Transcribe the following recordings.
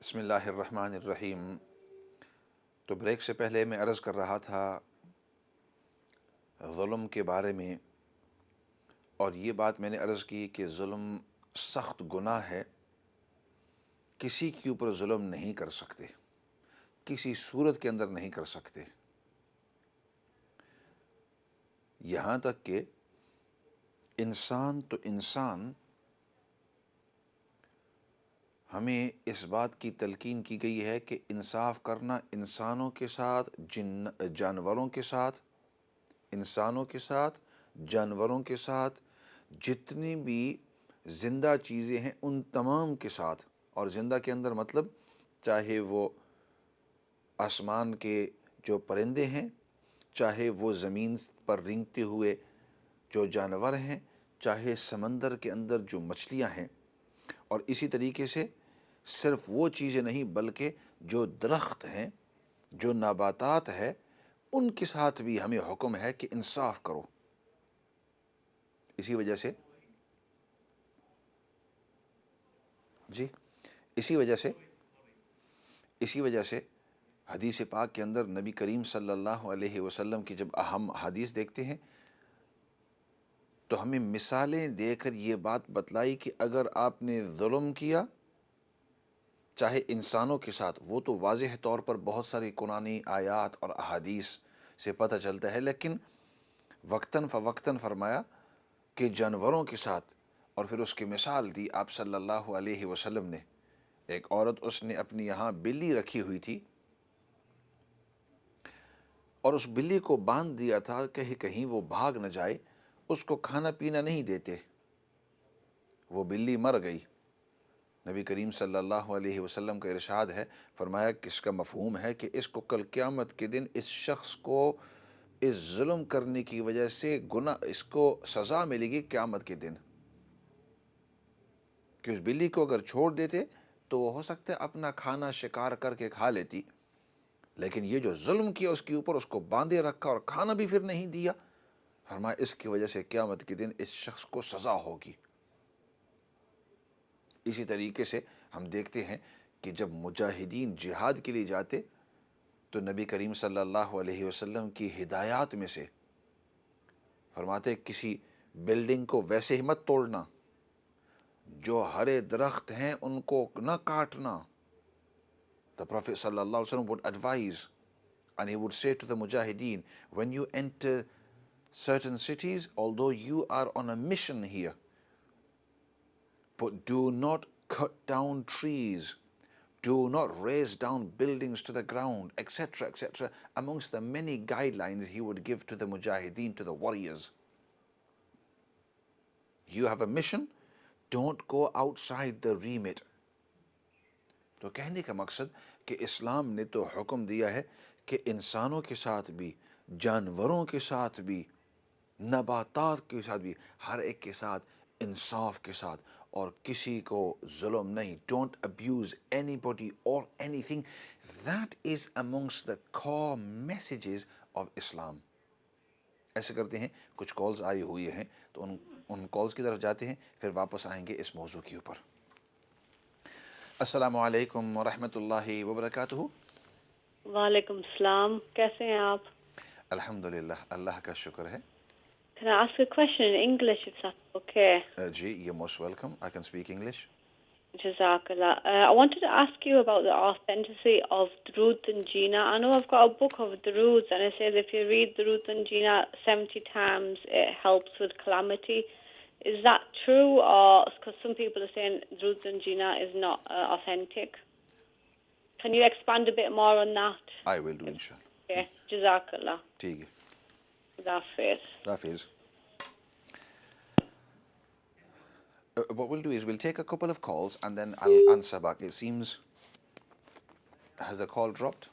بسم اللہ الرحمن الرحیم۔ تو بریک سے پہلے میں عرض کر رہا تھا ظلم کے بارے میں، اور یہ بات میں نے عرض کی کہ ظلم سخت گناہ ہے، کسی کے اوپر ظلم نہیں کر سکتے، کسی صورت کے اندر نہیں کر سکتے، یہاں تک کہ انسان تو انسان، ہمیں اس بات کی تلقین کی گئی ہے کہ انصاف کرنا انسانوں کے ساتھ، جانوروں کے ساتھ، انسانوں کے ساتھ، جانوروں کے ساتھ، جتنی بھی زندہ چیزیں ہیں ان تمام کے ساتھ۔ اور زندہ کے اندر مطلب چاہے وہ آسمان کے جو پرندے ہیں، چاہے وہ زمین پر رینگتے ہوئے جو جانور ہیں، چاہے سمندر کے اندر جو مچھلیاں ہیں، اور اسی طریقے سے صرف وہ چیزیں نہیں بلکہ جو درخت ہیں، جو نباتات ہے، ان کے ساتھ بھی ہمیں حکم ہے کہ انصاف کرو۔ اسی وجہ سے اسی وجہ سے حدیث پاک کے اندر نبی کریم صلی اللہ علیہ وسلم کی جب ہم حدیث دیکھتے ہیں تو ہمیں مثالیں دے کر یہ بات بتلائی کہ اگر آپ نے ظلم کیا چاہے انسانوں کے ساتھ، وہ تو واضح طور پر بہت ساری قرآنی آیات اور احادیث سے پتہ چلتا ہے، لیکن وقتاً فوقتاً فرمایا کہ جانوروں کے ساتھ، اور پھر اس کی مثال دی آپ صلی اللہ علیہ وسلم نے۔ ایک عورت، اس نے اپنی یہاں بلی رکھی ہوئی تھی اور اس بلی کو باندھ دیا تھا کہ کہیں وہ بھاگ نہ جائے، اس کو کھانا پینا نہیں دیتے، وہ بلی مر گئی۔ نبی کریم صلی اللہ علیہ وسلم کا ارشاد ہے، فرمایا کہ اس کا مفہوم ہے کہ اس کو کل قیامت کے دن اس شخص کو اس ظلم کرنے کی وجہ سے اس کو سزا ملے گی قیامت کے دن، کہ اس بلی کو اگر چھوڑ دیتے تو وہ ہو سکتا ہے اپنا کھانا شکار کر کے کھا لیتی، لیکن یہ جو ظلم کیا اس کے اوپر، اس کو باندھے رکھا اور کھانا بھی پھر نہیں دیا، فرمایا اس کی وجہ سے قیامت کے دن اس شخص کو سزا ہوگی۔ اسی طریقے سے ہم دیکھتے ہیں کہ جب مجاہدین جہاد کے لیے جاتے تو نبی کریم صلی اللہ علیہ وسلم کی ہدایات میں سے فرماتے کسی بلڈنگ کو ویسے ہی مت توڑنا، جو ہرے درخت ہیں ان کو نہ کاٹنا۔ The Prophet صلی اللہ علیہ وسلم would advise and he would say to the mujahideen, when you enter certain cities, although you are on a mission here, but do not cut down trees, do not raise down buildings to the ground, etc., etc. Amongst the many guidelines he would give to the mujahideen, to the warriors. You have a mission, don't go outside the remit. تو کہنے کا مقصد کہ اسلام نے تو حکم دیا ہے کہ انسانوں کے ساتھ بھی، جانوروں کے ساتھ بھی، نباتات کے ساتھ بھی، ہر ایک کے ساتھ انصاف کے ساتھ، اور کسی کو ظلم نہیں۔ ڈونٹ ابیوز اینی باڈی اور anything. That is amongst the core messages of Islam. ایسے کرتے ہیں، کچھ کالز آئی ہوئی ہیں تو ان کالز کی طرف جاتے ہیں، پھر واپس آئیں گے اس موضوع کے اوپر۔ السلام علیکم ورحمۃ اللہ وبرکاتہ۔ وعلیکم السلام، کیسے ہیں آپ؟ الحمدللہ، اللہ کا شکر ہے۔ Can I ask a question in English if that's okay? G, you're most welcome. I can speak English. Jazakallah. I wanted to ask you about the authenticity of Durood and Jina. I know I've got a book of Duroods and it says if you read Durood and Jina 70 times it helps with calamity. Is that true, or because some people are saying Durood and Jina is not authentic? Can you expand a bit more on that? I will do, inshallah. Okay, Jazakallah. ٹھیک ہے، Hafiz. حافظ۔ What we'll do is we'll take a couple of calls and then I'll answer back. It seems, has the call dropped?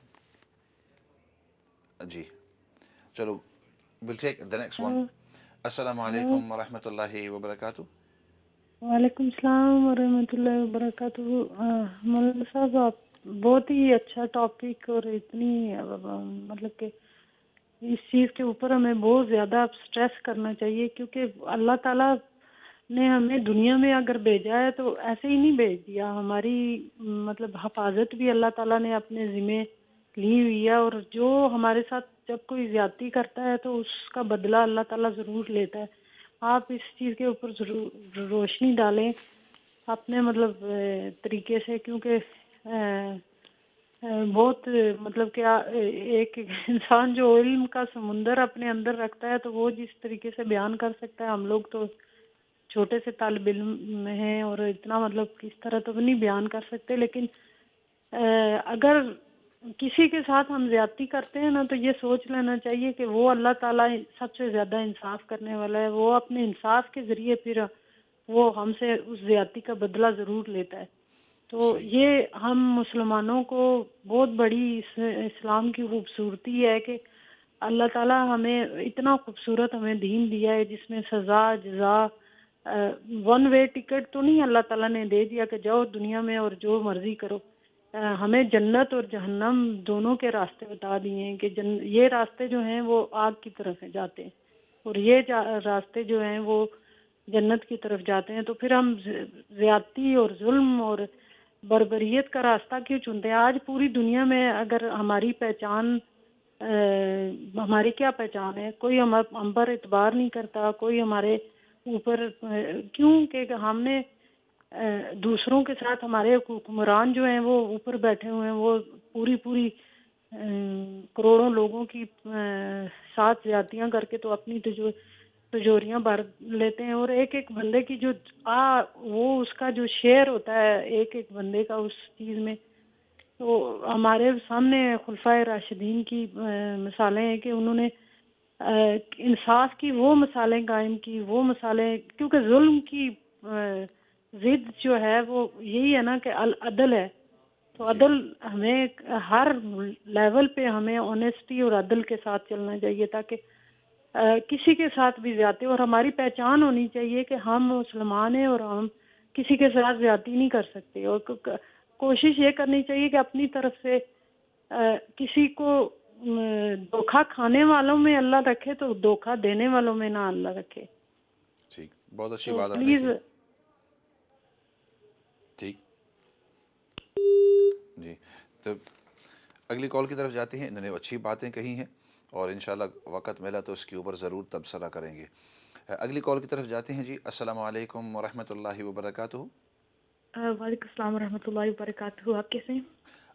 جی چلو، we'll take the next one. السلام علیکم ورحمۃ اللہ وبرکاتہ۔ وعلیکم السلام ورحمۃ اللہ وبرکاتہ۔ مولانا صاحب، آپ بہت ہی اچھا ٹاپک، اور اتنی مطلب کہ اس چیز کے اوپر ہمیں بہت زیادہ سٹریس کرنا چاہیے، کیونکہ اللہ تعالیٰ نے ہمیں دنیا میں اگر بھیجا ہے تو ایسے ہی نہیں بھیج دیا. ہماری مطلب حفاظت بھی اللہ تعالیٰ نے اپنے ذمے لی ہوئی ہے, اور جو ہمارے ساتھ جب کوئی زیادتی کرتا ہے تو اس کا بدلہ اللہ تعالیٰ ضرور لیتا ہے. آپ اس چیز کے اوپر ضرور روشنی ڈالیں اپنے مطلب طریقے سے, کیونکہ بہت مطلب کہ ایک انسان جو علم کا سمندر اپنے اندر رکھتا ہے تو وہ جس طریقے سے بیان کر سکتا ہے, ہم لوگ تو چھوٹے سے طالب علم ہیں اور اتنا مطلب کس طرح تو نہیں بیان کر سکتے, لیکن اگر کسی کے ساتھ ہم زیادتی کرتے ہیں نا تو یہ سوچ لینا چاہیے کہ وہ اللہ تعالیٰ سب سے زیادہ انصاف کرنے والا ہے. وہ اپنے انصاف کے ذریعے پھر وہ ہم سے اس زیادتی کا بدلہ ضرور لیتا ہے. تو صحیح. یہ ہم مسلمانوں کو بہت بڑی اسلام کی خوبصورتی ہے کہ اللہ تعالیٰ ہمیں اتنا خوبصورت ہمیں دین دیا ہے جس میں سزا جزا ون وے ٹکٹ تو نہیں اللہ تعالیٰ نے دے دیا کہ جاؤ دنیا میں اور جو مرضی کرو. ہمیں جنت اور جہنم دونوں کے راستے بتا دیے ہیں کہ یہ راستے جو ہیں وہ آگ کی طرف جاتے ہیں اور یہ راستے جو ہیں وہ جنت کی طرف جاتے ہیں. تو پھر ہم زیادتی اور ظلم اور بربریت کا راستہ کیوں چنتے ہیں؟ آج پوری دنیا میں اگر ہماری پہچان ہماری کیا پہچان ہے؟ کوئی ہم پر اعتبار نہیں کرتا, کوئی ہمارے اوپر, کیوں کہ ہم نے دوسروں کے ساتھ ہمارے حکمران جو ہیں وہ اوپر بیٹھے ہوئے ہیں, وہ پوری کروڑوں لوگوں کی ساتھ زیادتیاں کر کے تو اپنی تجوریاں بھر لیتے ہیں. اور ایک ایک بندے کی جو وہ اس کا جو شیئر ہوتا ہے ایک ایک بندے کا اس چیز میں, تو ہمارے سامنے خلفائے راشدین کی مثالیں ہیں کہ انہوں نے انصاف کی وہ مثالیں قائم کی, وہ مثالیں, کیونکہ ظلم کی ضد جو ہے وہ یہی ہے نا کہ عدل ہے. تو عدل ہمیں ہر لیول پہ ہمیں آنیسٹی اور عدل کے ساتھ چلنا چاہیے تاکہ کسی کے ساتھ بھی زیادتی, اور ہماری پہچان ہونی چاہیے کہ ہم مسلمان ہیں اور ہم کسی کے ساتھ زیادتی نہیں کر سکتے. اور کوشش یہ کرنی چاہیے کہ اپنی طرف سے کسی کو دھوکہ کھانے والوں میں اللہ رکھے تو دھوکہ دینے والوں میں نہ اللہ رکھے. ٹھیک, بہت اچھی تو بات آپ نے پلیز کی. ٹھیک جی, تو اگلی کال کی طرف جاتے ہیں. انہوں نے اچھی باتیں کہی ہیں اور انشاءاللہ وقت ملا تو اس کے اوپر ضرور تبصرہ کریں گے. اگلی کال کی طرف جاتے ہیں. جی السلام علیکم ورحمۃ اللہ وبرکاتہ. وعلیکم السلام ورحمۃ اللہ وبرکاتہ. آپ کیسے ہیں؟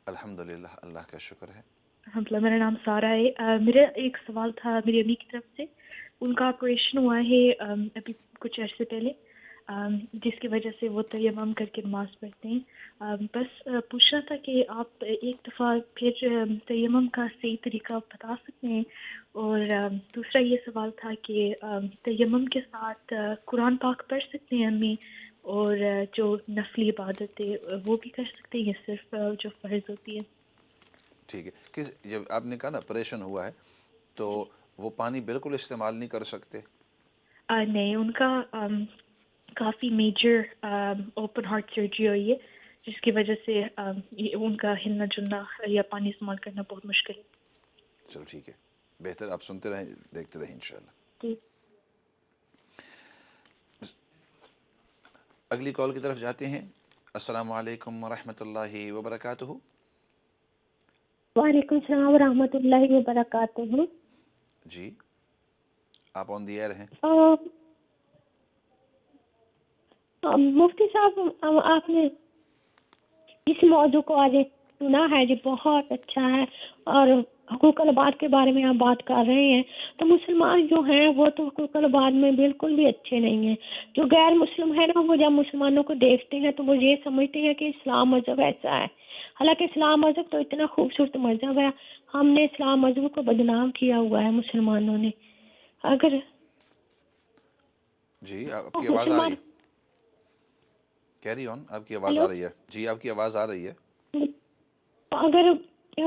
الحمدللہ, اللہ کا شکر ہے. الحمد للہ. میرا نام سارہ ہے. میرا ایک سوال تھا میری امی کی طرف سے. ان کا آپریشن ہوا ہے ابھی کچھ عرصے پہلے, جس کی وجہ سے وہ تیمم کر کے نماز پڑھتے ہیں. بس پوچھنا تھا کہ آپ ایک دفعہ پھر تیمم کا صحیح طریقہ بتا سکتے ہیں. اور دوسرا یہ سوال تھا کہ تیمم کے ساتھ قرآن پاک پڑھ سکتے ہیں امی, اور جو نفلی عبادت ہے وہ بھی کر سکتے ہیں, صرف جو فرض ہوتی ہے؟ ٹھیک ہے. جب آپ نے کہا نا آپریشن ہوا ہے تو وہ پانی بالکل استعمال نہیں کر سکتے؟ نہیں, ان کا کافی میجر اوپن ہارٹ سرجری ہوئی ہے, جس کی وجہ سے ان کا ہلنا جلنا یا پانی استعمال کرنا بہت مشکل ہے. چلو ٹھیک ہے, بہتر. آپ سنتے رہیں, دیکھتے رہیں انشاءاللہ. جی. اگلی کال کی طرف جاتے ہیں. السلام علیکم ورحمۃ اللہ وبرکاتہ. وعلیکم السلام ورحمۃ اللہ وبرکاتہ. جی آپ آن دی ایئر ہیں. مفتی صاحب, آپ نے اس موضوع کو آج سنا ہے جو بہت اچھا ہے, اور حقوق العباد کے بارے میں آپ بات کر رہے ہیں. تو مسلمان جو ہیں وہ تو حقوق العباد میں بالکل بھی اچھے نہیں ہیں. جو غیر مسلم ہے نا, وہ جب مسلمانوں کو دیکھتے ہیں تو وہ یہ سمجھتے ہیں کہ اسلام مذہب ایسا ہے, حالانکہ اسلام مذہب تو اتنا خوبصورت مذہب ہے. ہم نے اسلام مذہب کو بدنام کیا ہوا ہے مسلمانوں نے. اگر جی آپ کی آواز آ رہی ہے, کیری آن. آپ کی آواز آ رہی ہے. جی آپ کی آواز آ رہی ہے. اگر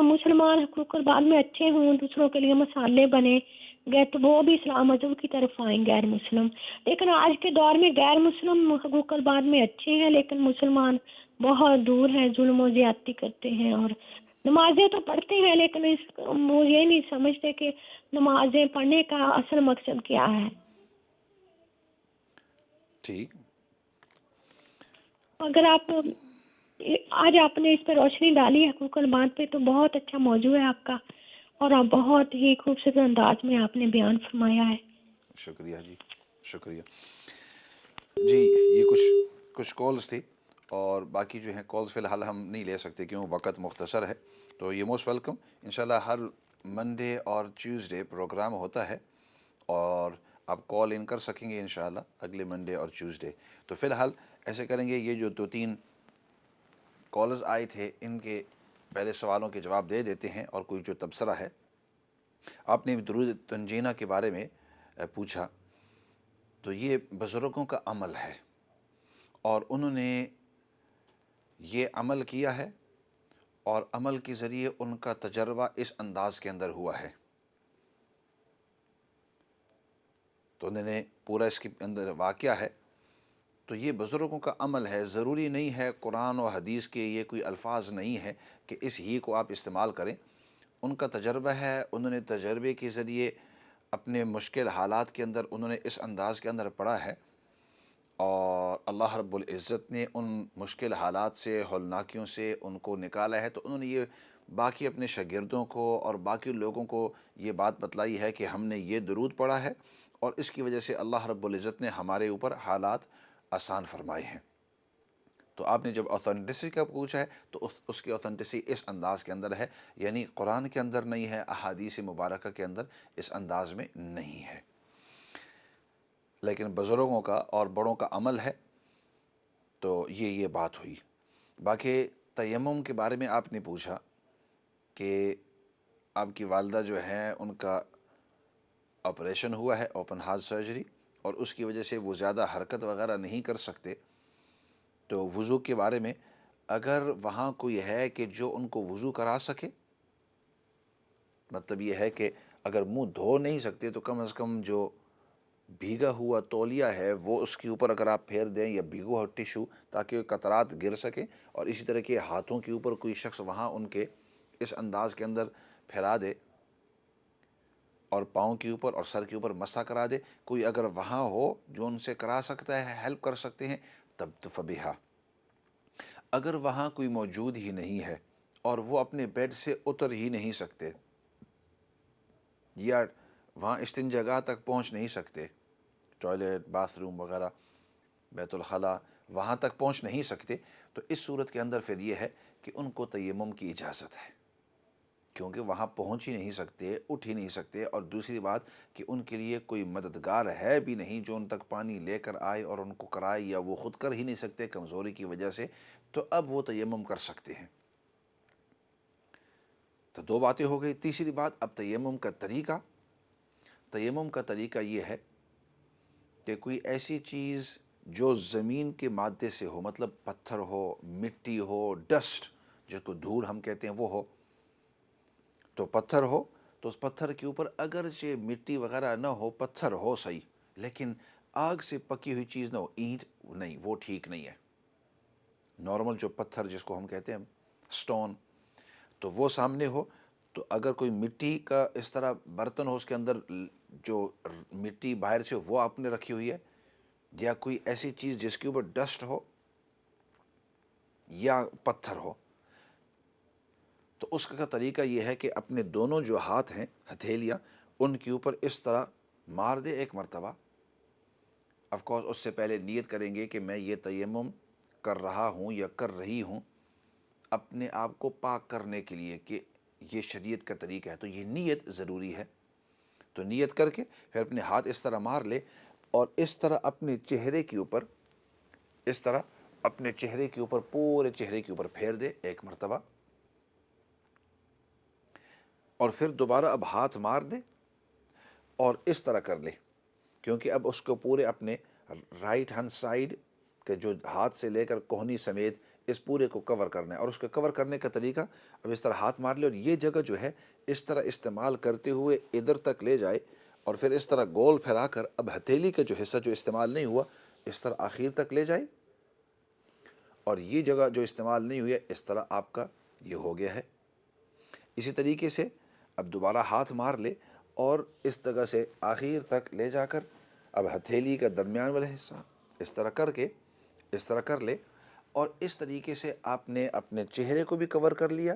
مسلمان حقوق العباد میں اچھے ہوں, دوسروں کے لیے مسالے بنے گئے, تو وہ بھی اسلام مذہب کی طرف آئیں غیر مسلم. لیکن آج کے دور میں غیر مسلم حقوق العباد میں اچھے ہیں, لیکن مسلمان بہت دور ہیں, ظلم و زیادتی کرتے ہیں. اور نمازیں تو پڑھتے ہیں, لیکن وہ یہ نہیں سمجھتے کہ نمازیں پڑھنے کا اصل مقصد کیا ہے. ٹھیک. اگر آپ آج آپ نے اس پہ روشنی ڈالی ہے حقوق العباد پہ تو بہت اچھا موضوع ہے آپ کا، اور آپ بہت ہی خوبصورت انداز میں آپ نے بیان فرمایا ہے. شکریہ جی، شکریہ جی. یہ کچھ کالز تھی، اور باقی جو ہیں کالز فی الحال ہم نہیں لے سکتے کیوں وقت مختصر ہے. تو یہ موسٹ ویلکم. انشاءاللہ ہر منڈے اور ٹیوزڈے پروگرام ہوتا ہے، اور آپ کال ان کر سکیں گے انشاءاللہ اگلے منڈے اور ٹیوزڈے. تو فی الحال ایسے کریں گے، یہ جو 2-3 کالز آئے تھے ان کے پہلے سوالوں کے جواب دے دیتے ہیں. اور کوئی جو تبصرہ ہے، آپ نے درود تنجینہ کے بارے میں پوچھا، تو یہ بزرگوں کا عمل ہے، اور انہوں نے یہ عمل کیا ہے، اور عمل کے ذریعے ان کا تجربہ اس انداز کے اندر ہوا ہے. تو انہوں نے پورا اس کے اندر واقعہ ہے. تو یہ بزرگوں کا عمل ہے، ضروری نہیں ہے قرآن و حدیث کے یہ کوئی الفاظ نہیں ہے کہ اس ہی کو آپ استعمال کریں. ان کا تجربہ ہے، انہوں نے تجربے کے ذریعے اپنے مشکل حالات کے اندر انہوں نے اس انداز کے اندر پڑھا ہے، اور اللہ رب العزت نے ان مشکل حالات سے، ہولناکیوں سے ان کو نکالا ہے. تو انہوں نے یہ باقی اپنے شاگردوں کو اور باقی لوگوں کو یہ بات بتلائی ہے کہ ہم نے یہ درود پڑھا ہے، اور اس کی وجہ سے اللہ رب العزت نے ہمارے اوپر حالات آسان فرمائے ہیں. تو آپ نے جب اوتھینٹسٹی کا پوچھا ہے تو اس کی اوتھینٹسٹی اس انداز کے اندر ہے، یعنی قرآن کے اندر نہیں ہے، احادیث مبارکہ کے اندر اس انداز میں نہیں ہے، لیکن بزرگوں کا اور بڑوں کا عمل ہے. تو یہ بات ہوئی. باقی تیمم کے بارے میں آپ نے پوچھا کہ آپ کی والدہ جو ہیں ان کا آپریشن ہوا ہے، اوپن ہارٹ سرجری، اور اس کی وجہ سے وہ زیادہ حرکت وغیرہ نہیں کر سکتے. تو وضو کے بارے میں اگر وہاں کوئی ہے کہ جو ان کو وضو کرا سکے، مطلب یہ ہے کہ اگر منہ دھو نہیں سکتے تو کم از کم جو بھیگا ہوا تولیہ ہے وہ اس کے اوپر اگر آپ پھیر دیں، یا بھیگا ہوا ٹیشو، تاکہ قطرات گر سکیں. اور اسی طرح کے ہاتھوں کے اوپر کوئی شخص وہاں ان کے اس انداز کے اندر پھیلا دے، اور پاؤں کے اوپر اور سر کے اوپر مسح کرا دے. کوئی اگر وہاں ہو جو ان سے کرا سکتا ہے، ہیلپ کر سکتے ہیں، تب تو فبیہا. اگر وہاں کوئی موجود ہی نہیں ہے اور وہ اپنے بیڈ سے اتر ہی نہیں سکتے، یا وہاں استنجاگاہ تک پہنچ نہیں سکتے، ٹوائلٹ، باتھ روم وغیرہ، بیت الخلاء، وہاں تک پہنچ نہیں سکتے، تو اس صورت کے اندر پھر یہ ہے کہ ان کو تیمم کی اجازت ہے، کیونکہ وہاں پہنچ ہی نہیں سکتے، اٹھ ہی نہیں سکتے. اور دوسری بات کہ ان کے لیے کوئی مددگار ہے بھی نہیں جو ان تک پانی لے کر آئے اور ان کو کرائے، یا وہ خود کر ہی نہیں سکتے کمزوری کی وجہ سے. تو اب وہ تیمم کر سکتے ہیں. تو 2 باتیں ہو گئی. تیسری بات، اب تیمم کا طریقہ. تیمم کا طریقہ یہ ہے کہ کوئی ایسی چیز جو زمین کے مادے سے ہو، مطلب پتھر ہو، مٹی ہو، ڈسٹ جس کو دھول ہم کہتے ہیں وہ ہو. تو پتھر ہو تو اس پتھر کے اوپر اگرچہ مٹی وغیرہ نہ ہو، پتھر ہو صحیح، لیکن آگ سے پکی ہوئی چیز نہ ہو، اینٹ نہیں، وہ ٹھیک نہیں ہے. نارمل جو پتھر جس کو ہم کہتے ہیں سٹون، تو وہ سامنے ہو. تو اگر کوئی مٹی کا اس طرح برتن ہو، اس کے اندر جو مٹی باہر سے وہ آپ نے رکھی ہوئی ہے، یا کوئی ایسی چیز جس کے اوپر ڈسٹ ہو یا پتھر ہو، تو اس کا طریقہ یہ ہے کہ اپنے دونوں جو ہاتھ ہیں، ہتھیلیاں، ان کے اوپر اس طرح مار دے 1 مرتبہ. آف کورس اس سے پہلے نیت کریں گے کہ میں یہ تیمم کر رہا ہوں یا کر رہی ہوں اپنے آپ کو پاک کرنے کے لیے، کہ یہ شریعت کا طریقہ ہے. تو یہ نیت ضروری ہے. تو نیت کر کے پھر اپنے ہاتھ اس طرح مار لے، اور اس طرح اپنے چہرے کے اوپر، اس طرح اپنے چہرے کے اوپر، پورے چہرے کے اوپر پھیر دے 1 مرتبہ. اور پھر دوبارہ اب ہاتھ مار دے اور اس طرح کر لے، کیونکہ اب اس کو پورے اپنے رائٹ ہینڈ سائیڈ کے جو ہاتھ سے لے کر کوہنی سمیت اس پورے کو کور کرنا ہے. اور اس کو کور کرنے کا طریقہ، اب اس طرح ہاتھ مار لے، اور یہ جگہ جو ہے اس طرح استعمال کرتے ہوئے ادھر تک لے جائے، اور پھر اس طرح گول پھیرا کر اب ہتھیلی کا جو حصہ جو استعمال نہیں ہوا اس طرح آخر تک لے جائے، اور یہ جگہ جو استعمال نہیں ہوئی ہے اس طرح آپ کا یہ ہو گیا ہے. اسی طریقے سے اب دوبارہ ہاتھ مار لے، اور اس جگہ سے آخر تک لے جا کر اب ہتھیلی کا درمیان والا حصہ اس طرح کر لے، اور اس طریقے سے آپ نے اپنے چہرے کو بھی کور کر لیا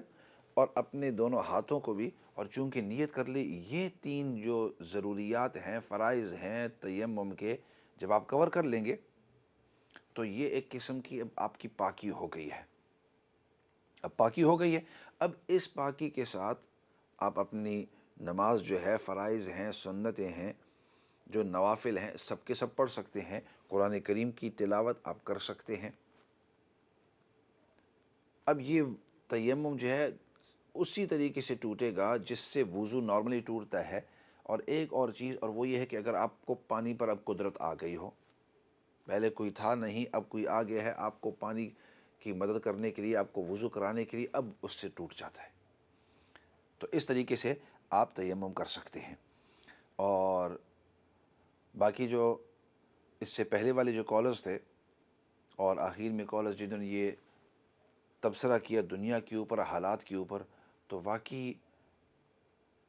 اور اپنے دونوں ہاتھوں کو بھی، اور چونکہ نیت کر لی، یہ 3 جو ضروریات ہیں، فرائض ہیں تیمم کے، جب آپ کور کر لیں گے تو یہ ایک قسم کی اب آپ کی پاکی ہو گئی ہے۔ اب پاکی ہو گئی ہے، اب اس پاکی کے ساتھ آپ اپنی نماز جو ہے، فرائض ہیں، سنتیں ہیں، جو نوافل ہیں، سب کے سب پڑھ سکتے ہیں، قرآن کریم کی تلاوت آپ کر سکتے ہیں۔ اب یہ تیمم جو ہے اسی طریقے سے ٹوٹے گا جس سے وضو نارملی ٹوٹتا ہے۔ اور ایک اور چیز، اور وہ یہ ہے کہ اگر آپ کو پانی پر اب قدرت آ گئی ہو، پہلے کوئی تھا نہیں، اب کوئی آ گیا ہے آپ کو پانی کی مدد کرنے کے لیے، آپ کو وضو کرانے کے لیے، اب اس سے ٹوٹ جاتا ہے، تو اس طریقے سے آپ تیمم کر سکتے ہیں۔ اور باقی جو اس سے پہلے والے جو کالرز تھے اور آخر میں کالرز جنہوں نے یہ تبصرہ کیا دنیا کے اوپر، حالات کے اوپر، تو واقعی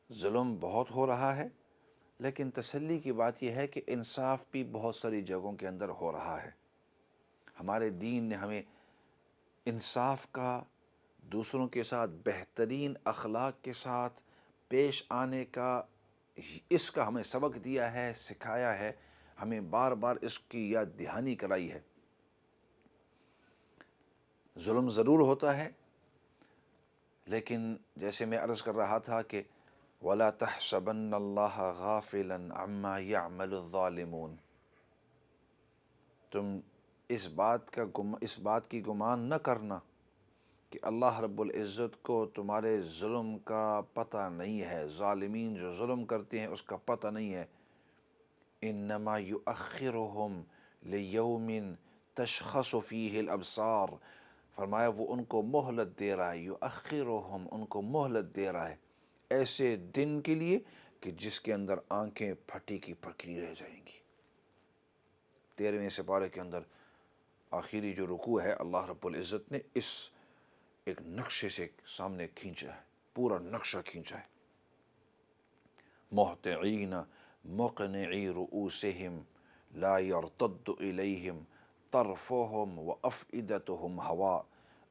ظلم بہت ہو رہا ہے، لیکن تسلی کی بات یہ ہے کہ انصاف بھی بہت ساری جگہوں کے اندر ہو رہا ہے۔ ہمارے دین نے ہمیں انصاف کا، دوسروں کے ساتھ بہترین اخلاق کے ساتھ پیش آنے کا، اس کا ہمیں سبق دیا ہے، سکھایا ہے، ہمیں بار بار اس کی یاد دہانی کرائی ہے۔ ظلم ضرور ہوتا ہے، لیکن جیسے میں عرض کر رہا تھا کہ وَلَا تَحْسَبَنَّ اللَّهَ غَافِلًا عَمَّا يَعْمَلُ الظَّالِمُونَ، تم اس بات کی گمان نہ کرنا کہ اللہ رب العزت کو تمہارے ظلم کا پتہ نہیں ہے، ظالمین جو ظلم کرتے ہیں اس کا پتہ نہیں ہے۔ انما یؤخرہم لیوم تشخص فیہ الابصار، فرمایا وہ ان کو مہلت دے رہا ہے، یؤخرہم، ان کو مہلت دے رہا ہے ایسے دن کے لیے کہ جس کے اندر آنکھیں پھٹی کی پھٹی رہ جائیں گی۔ 13ویں سپارے کے اندر آخری جو رکوع ہے، اللہ رب العزت نے اس ایک نقشے سے سامنے کھینچا ہے، پورا نقشہ کھینچا ہے۔ مہطعین مقنعی رؤوسہم لا یرتد الیہم طرفہم وافئدتہم ہوا،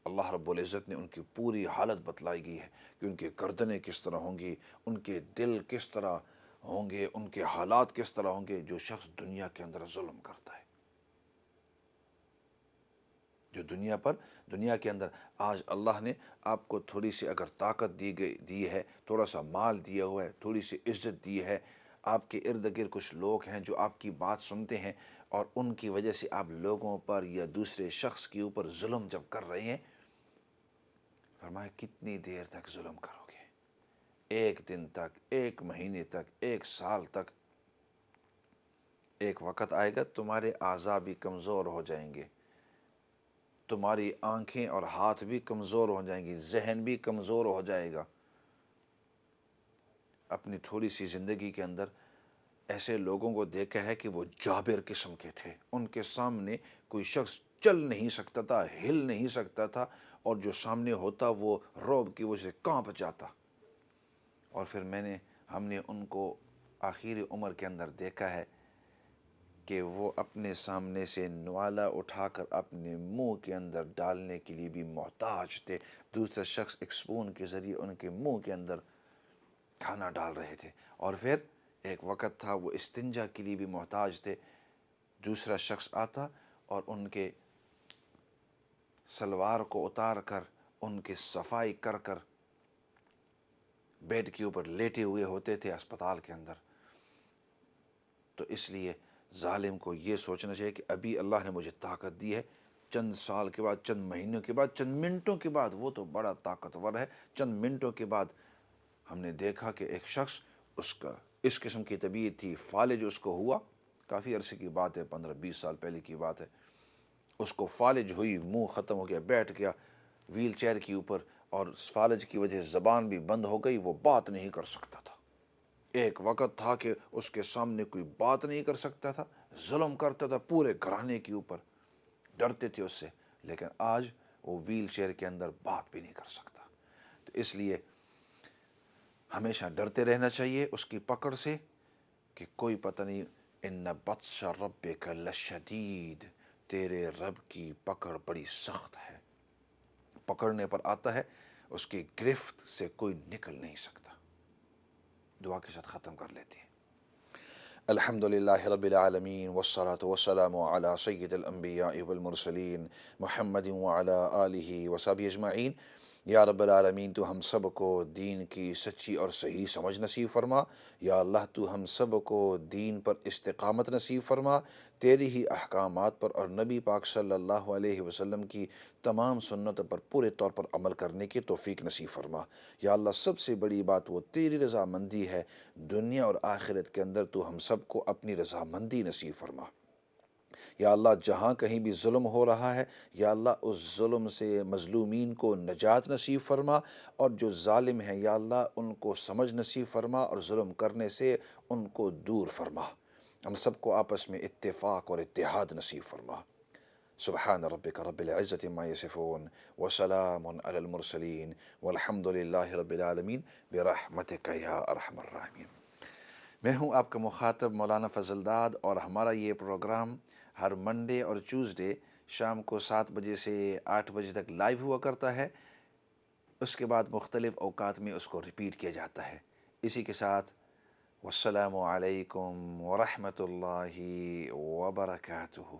اللہ رب العزت نے ان کی پوری حالت بتلائی گئی ہے کہ ان کے گردنیں کس طرح ہوں گی، ان کے دل کس طرح ہوں گے، ان کے حالات کس طرح ہوں گے جو شخص دنیا کے اندر ظلم کرتا ہے۔ جو دنیا کے اندر آج اللہ نے آپ کو تھوڑی سی اگر طاقت دی ہے، تھوڑا سا مال دیا ہوا ہے، تھوڑی سی عزت دی ہے، آپ کے ارد گرد کچھ لوگ ہیں جو آپ کی بات سنتے ہیں، اور ان کی وجہ سے آپ لوگوں پر یا دوسرے شخص کے اوپر ظلم جب کر رہے ہیں، فرمایا کتنی دیر تک ظلم کرو گے؟ 1 دن تک، 1 مہینے تک، 1 سال تک۔ ایک وقت آئے گا تمہارے اعضاء بھی کمزور ہو جائیں گے، تمہاری آنکھیں اور ہاتھ بھی کمزور ہو جائیں گی، ذہن بھی کمزور ہو جائے گا۔ اپنی تھوڑی سی زندگی کے اندر ایسے لوگوں کو دیکھا ہے کہ وہ جابر قسم کے تھے، ان کے سامنے کوئی شخص چل نہیں سکتا تھا، ہل نہیں سکتا تھا، اور جو سامنے ہوتا وہ رعب کی وجہ سے کانپ جاتا۔ اور پھر ہم نے ان کو آخری عمر کے اندر دیکھا ہے کہ وہ اپنے سامنے سے نوالا اٹھا کر اپنے منہ کے اندر ڈالنے کے لیے بھی محتاج تھے، دوسرا شخص ایک سپون کے ذریعے ان کے منہ کے اندر کھانا ڈال رہے تھے۔ اور پھر ایک وقت تھا وہ استنجا کے لیے بھی محتاج تھے، دوسرا شخص آتا اور ان کے سلوار کو اتار کر، ان کی صفائی کر کر بیڈ کے اوپر لیٹے ہوئے ہوتے تھے اسپتال کے اندر۔ تو اس لیے ظالم کو یہ سوچنا چاہیے کہ ابھی اللہ نے مجھے طاقت دی ہے، چند سال کے بعد، چند مہینوں کے بعد، چند منٹوں کے بعد، وہ تو بڑا طاقتور ہے، چند منٹوں کے بعد ہم نے دیکھا کہ ایک شخص، اس کا اس قسم کی طبیعت تھی، فالج اس کو ہوا، کافی عرصے کی بات ہے، 15-20 سال پہلے کی بات ہے، اس کو فالج ہوئی، منہ ختم ہو گیا، بیٹھ گیا ویل چیئر کے اوپر، اور فالج کی وجہ سے زبان بھی بند ہو گئی، وہ بات نہیں کر سکتا تھا۔ ایک وقت تھا کہ اس کے سامنے کوئی بات نہیں کر سکتا تھا، ظلم کرتا تھا پورے گھرانے کے اوپر، ڈرتے تھے اس سے، لیکن آج وہ ویل چیئر کے اندر بات بھی نہیں کر سکتا۔ تو اس لیے ہمیشہ ڈرتے رہنا چاہیے اس کی پکڑ سے کہ کوئی پتہ نہیں، ان بطش ربک لشدید، تیرے رب کی پکڑ بڑی سخت ہے، پکڑنے پر آتا ہے اس کی گرفت سے کوئی نکل نہیں سکتا۔ دعا کے ساتھ ختم کر لیتے ہیں۔ الحمدللہ رب العالمین والصلاة والسلام علی سید الانبیاء والمرسلین محمد وعلی آلہ وصحبہ اجمعین۔ یا رب العالمین تو ہم سب کو دین کی سچی اور صحیح سمجھ نصیب فرما۔ یا اللہ تو ہم سب کو دین پر استقامت نصیب فرما، تیری ہی احکامات پر اور نبی پاک صلی اللہ علیہ وسلم کی تمام سنتوں پر پورے طور پر عمل کرنے کی توفیق نصیب فرما۔ یا اللہ سب سے بڑی بات وہ تیری رضامندی ہے، دنیا اور آخرت کے اندر تو ہم سب کو اپنی رضامندی نصیب فرما۔ یا اللہ جہاں کہیں بھی ظلم ہو رہا ہے، یا اللہ اس ظلم سے مظلومین کو نجات نصیب فرما، اور جو ظالم ہیں یا اللہ ان کو سمجھ نصیب فرما اور ظلم کرنے سے ان کو دور فرما۔ ہم سب کو آپس میں اتفاق اور اتحاد نصیب فرما۔ سبحان ربک رب العزت عما یصفون وسلام علی المرسلین والحمد للہ رب العالمین برحمتک یا ارحم الراحمین۔ میں ہوں آپ کا مخاطب مولانا فضل داد، اور ہمارا یہ پروگرام ہر منڈے اور ٹیوزڈے شام کو 7 بجے سے 8 بجے تک لائیو ہوا کرتا ہے، اس کے بعد مختلف اوقات میں اس کو ریپیٹ کیا جاتا ہے۔ اسی کے ساتھ والسلام علیکم ورحمۃ اللہ وبرکاتہ۔